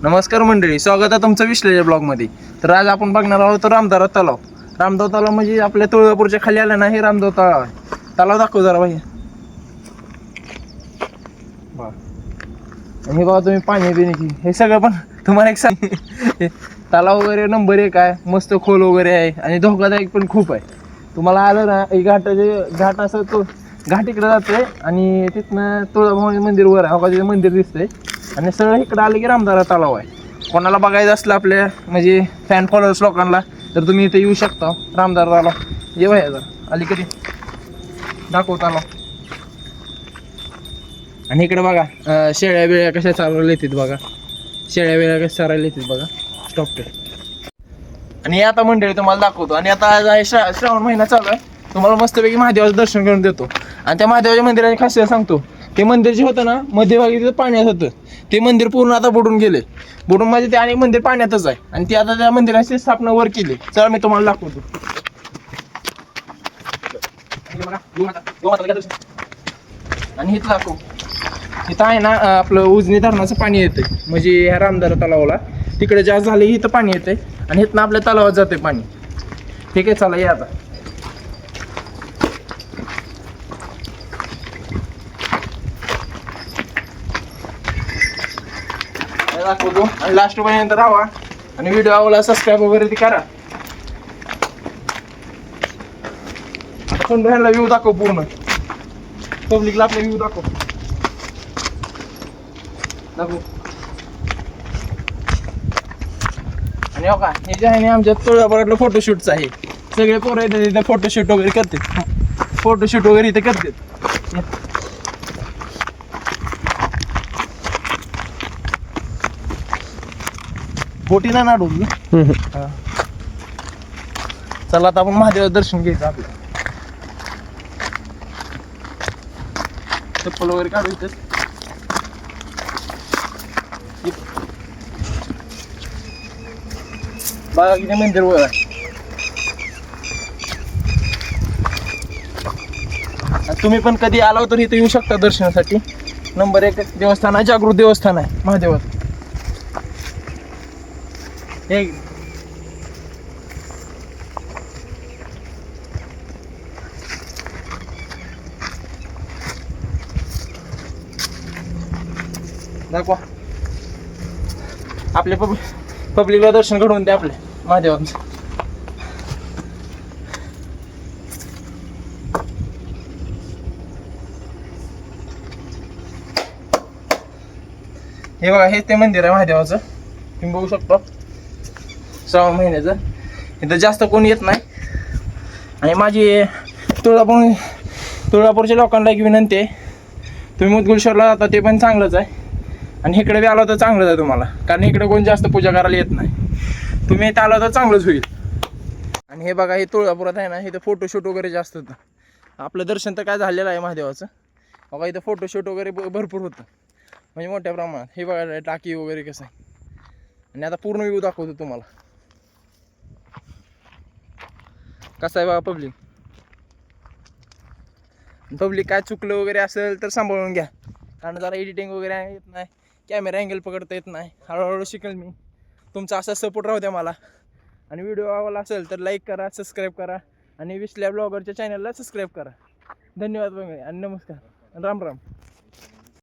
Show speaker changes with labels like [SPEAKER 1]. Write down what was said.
[SPEAKER 1] नमस्कार मंडळी, स्वागत आहे तुमचं विश्लेषण ब्लॉगमध्ये. तर आज आपण बघणार आहोत रामदारा तलाव. रामदाव तलाव म्हणजे आपल्या तुळजापूरच्या खाली आलं ना, हे रामदाव तलाव आहे. तलाव दाखव जरा भाई. हे बघा तुम्ही पाणी पिण्याची हे सगळं पण तुम्हाला एक सांग. तलाव वगैरे नंबर 1 आहे, मस्त खोल वगैरे आहे आणि धोकादायक पण खूप आहे. तुम्हाला आलं ना घाट असं तो घाट इकडे जातोय आणि तिथनं तुळजाभवानी मंदिर वर आहे. तिथे मंदिर दिसतंय आणि सरळ इकडं आलं की रामदारा तलाव आहे. कोणाला बघायचं असलं आपल्या म्हणजे फॅन फॉलोअर्स लोकांना तर तुम्ही इथे येऊ शकता. रामदारा तलाव ये भाई जरा अलीकडे दाखव तलाव. आणि इकडे बघा शेळ्या बिळ्या कशा चालवल्या येतात बघा. शेळ्या बिळ्या कशा चालवल्या येतात बघा. स्टॉप. आणि आता मंडळी तुम्हाला दाखवतो. आणि आता आज आहे श्रावण महिना चालू आहे. तुम्हाला मस्तपैकी महादेवाचं दर्शन करून देतो. आणि त्या महादेवाच्या मंदिराची खासियत सांगतो. ते मंदिर जे होतं ना मध्यभागी तिथं पाण्यात होतं, ते मंदिर पूर्ण आता बुडून गेले. बुडून म्हणजे ते अनेक मंदिर पाण्यातच आहे आणि ते आता त्या मंदिराची स्थापना वर केली. चला मी तुम्हाला दाखवतो. आणि इथं दाखव. इथं आहे ना आपलं उजनी धरणाचं पाणी येतंय म्हणजे ह्या रामदारा तलावाला. तिकडे जास्त झाले इथं पाणी येतंय आणि इथनं आपल्या तलावात जाते पाणी. ठीक आहे, चला या आता. दाखवतो आणि लास्ट पर्यंत राहा आणि व्हिडिओला सबस्क्राईब वगैरे ते करा. ह्याला व्ह्यू दाखव, पूर्ण पब्लिकला आपला व्ह्यू दाखव. आणि हो का हे जे आहे ना आमच्या तुळजापुरातलं फोटोशूटचं आहे. सगळे पोरं येतात तिथे फोटोशूट वगैरे करतात. फोटोशूट वगैरे इथे करतात. बोटीला ना डोबली. चला आता आपण महादेवाचं दर्शन घ्यायचं आपलं. चप्पल वगैरे काढू इथं. बघा किती मंदिर वर आहे. तुम्ही पण कधी आला तर इथे येऊ शकता दर्शनासाठी. नंबर 1 देवस्थान आहे, जागृत देवस्थान आहे महादेवाचं. हे दाखवा आपले पब्लिकला दर्शन घडवून द्या आपल्या महादेवांचं. हे बघा हे ते मंदिर आहे महादेवाचं. तुम्ही बघू शकता श्रावण महिन्याचं. इथं जास्त कोणी येत नाही. आणि माझी तुळजापूरच्या लोकांना एक विनंती आहे, तुम्ही मुदगुलश्वरला जाता ते पण चांगलंच आहे आणि इकडे बी आलो तर चांगलंच आहे तुम्हाला, कारण इकडे कोण जास्त पूजा करायला येत नाही. तुम्ही इथं आलो तर चांगलंच होईल. आणि हे बघा हे तुळजापुरात आहे ना, इथं फोटोशूट वगैरे जास्त होतं. आपलं दर्शन तर काय झालेलं आहे महादेवाचं. बघा इथं फोटोशूट वगैरे भरपूर होतं म्हणजे मोठ्या प्रमाणात. हे बघा टाकी वगैरे कसं आहे. आणि आता पूर्ण व्ह्यू दाखवतो तुम्हाला कसं आहे बघा. पब्लिक काय चुकलं वगैरे असेल तर सांभाळून घ्या, कारण जरा एडिटिंग वगैरे येत नाही, कॅमेरा अँगल पकडता येत नाही. हळूहळू शिकेल मी. तुमचा असा सपोर्ट राहू द्या मला. आणि व्हिडिओ आवडला असेल तर लाईक करा, सबस्क्राईब करा आणि विश्ल्या ब्लॉगरच्या चॅनलला सबस्क्राईब करा. धन्यवाद आणि नमस्कार. राम राम.